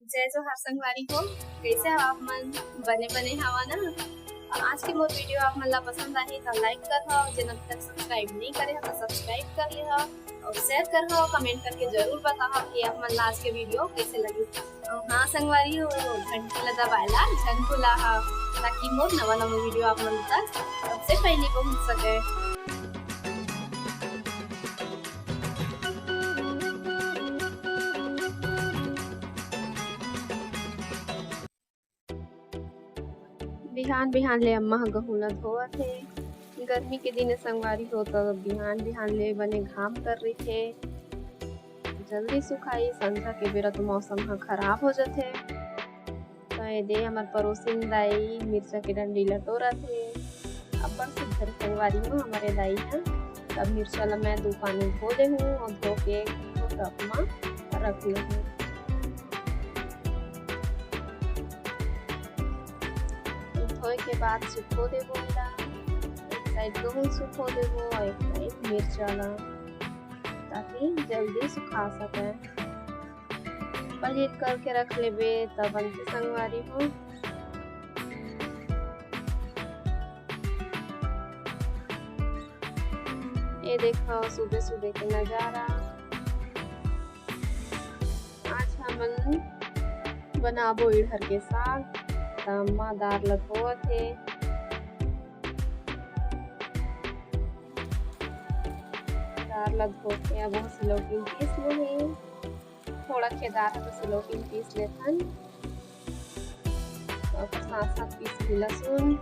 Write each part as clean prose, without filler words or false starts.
जय जोहार संगवारी हो। कैसे हो आप मन? बने हवा ना। और आज के मोर वीडियो आप मन ला पसंद आही तो लाइक कर हो, जिन अभी तक सब्सक्राइब नहीं करे हो तो सब्सक्राइब कर ले हो और शेयर कर हो, कमेंट करके जरूर बताओ कि आप मन ला आज के वीडियो कैसे लगी। हाँ संगवारी हो, घंटी ला दबाएला झन भुला हो ताकि मोर नवा वीडियो आप मन तक सबसे पहले पहुंच सके। बिहान बिहान ले अम्मा गहूं ला धोवत हे। गर्मी के दिन संगवारी हो तो बिहान बिहान ले बने घाम कर रही थे, जल्दी सुखाई। संध्या के बेरा तो मौसम ह खराब हो जाथे। तो ये दे हमार पड़ोसिन दाई मिर्चा के डंडी ला टोरा थे। अब्बड़ सुघर संगवारी में हमारे दाई है। तब मिर्चा ला मैं 2 पानी धो दे हूँ और धो के टब में रख ले हूँ। धोए के बाद सुखो देबो, एक साइड गहूं सुखो देबो और एक साइड मिर्चा ला, ताकि जल्दी सुखा सके। पलट करके रख लेबे तब बनते संगवारी हो। ये देखो सुबह सुबह के नजारा। आज हमन बनाबो इधहर के साग। अम्मा दार ला धोवत हे। दार ला धो के अब सिलौटी पीस ले हे। थोड़ा खेदार है तो सिलौटी पीस लेथन और साथ साथ पीस ली लहसुन।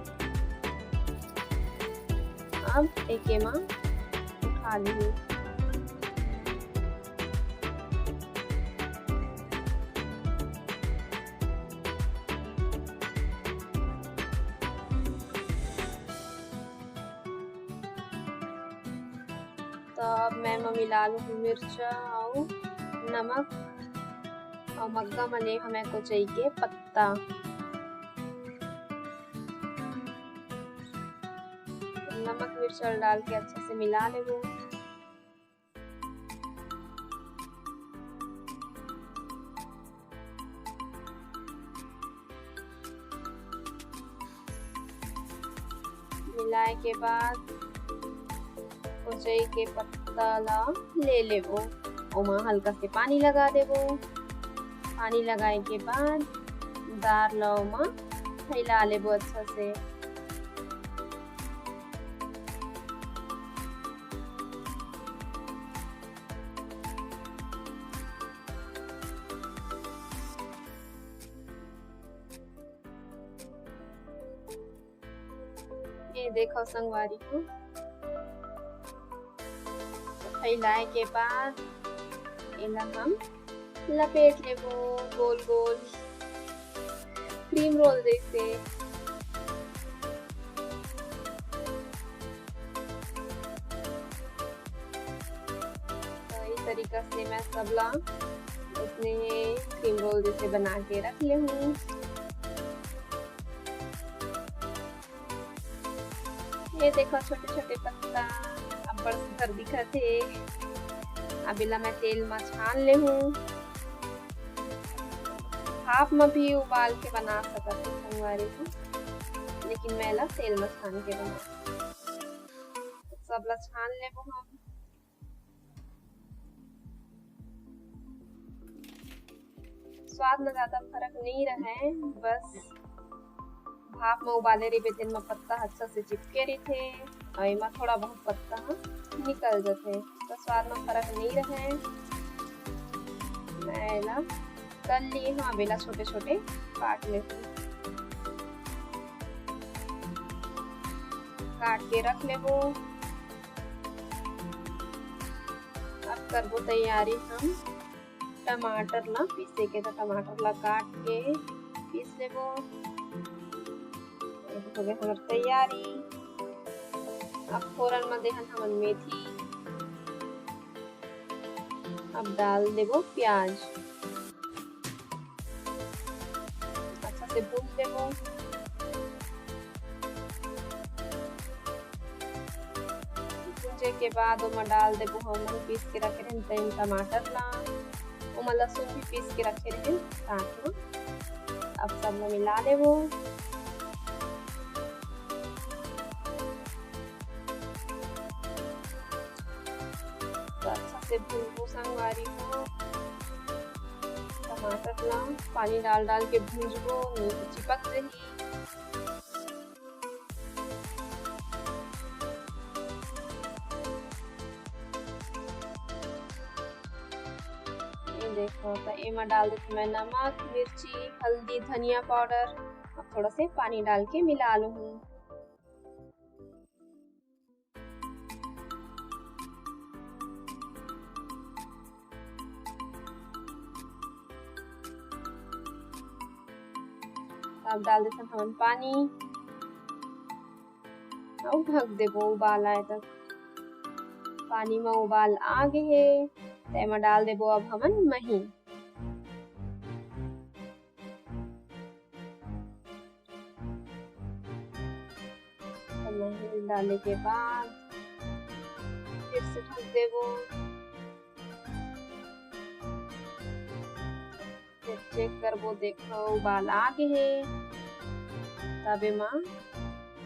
अब एक एमा उठा ली। तो अब मैं मिला लूँ मिर्चा और नमक और मग्गा मने हमें को चाहिए पत्ता। नमक मिर्चा डाल के अच्छे से मिला लेंगे। मिलाए के बाद कोचई के पत्ता ला ले लेबो, ओमा हल्का से पानी लगा देबो। पानी लगाए के बाद दार ला ओमा फैला लेबो अच्छा से। ये देखो संगवारी को फैलाए के बाद इला हम लपेट लेबो गोल गोल क्रीम रोल जैसे। तो इस तरीका से मैं सबला उसने क्रीम रोल जैसे बना के रख ले हूँ। ये देखो छोटे छोटे पत्ता अब्बड़ सुंदर दिखत हे। अब इला मैं तेल में छान ले हूँ। भाप में भी उबाल के बना सकत हूँ संगवारी को, लेकिन मैं ला तेल में छान के बना। सब ला छान लेबो हम। स्वाद में ज्यादा फर्क नहीं रहे, बस भाप में उबाले रही तेल में पत्ता अच्छा से चिपके रही थे और इमा थोड़ा बहुत पत्ता निकल जाते तो स्वाद में फर्क नहीं रहे। मैं ला कर ली हूँ। अब इला छोटे छोटे काट ले हूँ। काट के रख लेबो। अब करबो तैयारी हम टमाटर ला पीसे के। तो टमाटर ला काट के पीस लेबो। हो गया हमारी तैयारी। अब फोरन में देहन हमन मेथी। अब डाल देबो प्याज, अच्छा से भून देबो। भूंजे के बाद ओमा डाल देबो हमन पीस के रखे रहन टमाटर ला। ओमा लहसुन भी पीस के रखे रहे साथ में सब में मिला लेबो। तो अच्छा से भूनबो संगवारी हो। टमाटर ला पानी डाल डाल के भूंजबो, नहीं तो चिपक जाही। देखो तो एमा डाल देती मैं नमक, मिर्ची, हल्दी, धनिया पाउडर। अब थोड़ा से पानी डाल के मिला लूँ। अब डाल देते हम पानी और ढक देबो उबाल आए तक। पानी में उबाल आ गए तेमा डाल देबो अब हमन मही। मही डालने के बाद फिर से ढक देबो। फिर चेक करबो, देखो उबाल आ गए तब एमा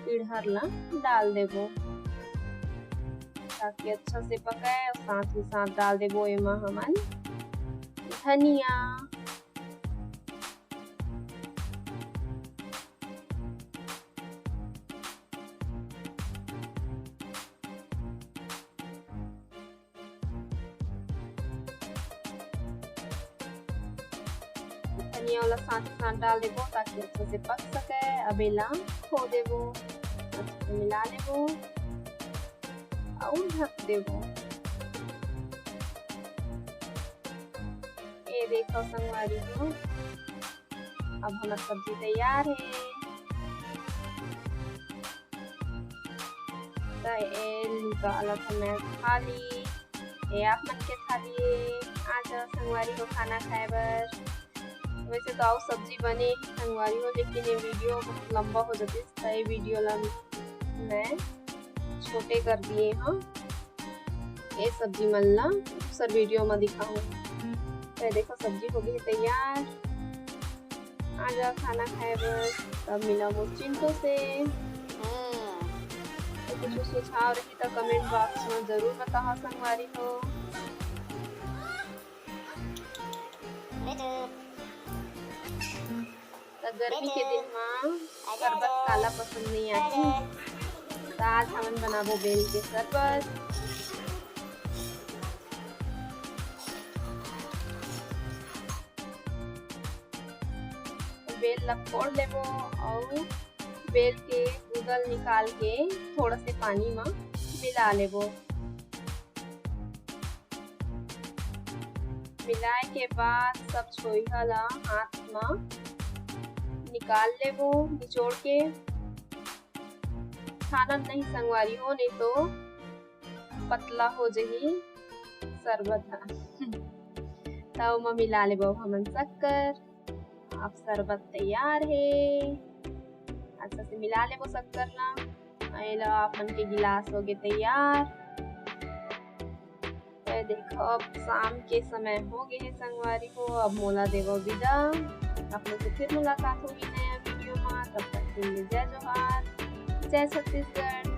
इडहर ला डाल देबो ताकि अच्छा से पकाए। और साथ ही साथ डाल देबो एमा हमन धनिया। धनिया वाला साथ ही साथ डाल देबो ताकि अच्छे से पक सके। अब एला खो देबो, अच्छे से मिला लेबो और ढक देबो। ये देखो संगवारी हो, अब हमारा सब्जी तैयार है। तो ये निकाला था मैं थाली, ये आप मन के थाली। आज संगवारी को खाना खाए बर। वैसे तो और सब्जी बने संगवारी हो, लेकिन ये वीडियो बहुत लंबा हो जाती है, तो ये वीडियो ला मैं छोटे कर दिए हाँ। ये सब्जी मल्ला दूसर वीडियो में दिखाऊं। तो देखो सब्जी हो गई तैयार। आ जाओ खाना खाए बस। तब मिला वो चिंटू से। तो कुछ सुझाव रही तो कमेंट बॉक्स में जरूर बताओ संगवारी हो। तो गर्मी के दिन में शरबत काला पसंद नहीं आती, तो आज हम बनाबो बेल के शरबत। बेल ला फोड़ लेबो और बेल के उगल निकाल के थोड़ा से पानी में मिला लेबो। मिलाए के बाद सब छोइहा ला हाथ में निकाल लेबो, निचोड़ के। छानन नहीं संगवारी हो, नहीं तो पतला हो जाही शरबत। तब में मिला लेबो हमन शक्कर। अब शरबत तैयार है। अच्छा से मिला लेबो शक्कर ला। एला अपन के गिलास हो गए तैयार। तो देखो अब शाम के समय हो गए है संगवारी हो। अब मोला देवो विदा। अपने से फिर मुलाकात होगी नया वीडियो में। तब तक के लिए जय जोहार, जय छत्तीसगढ़।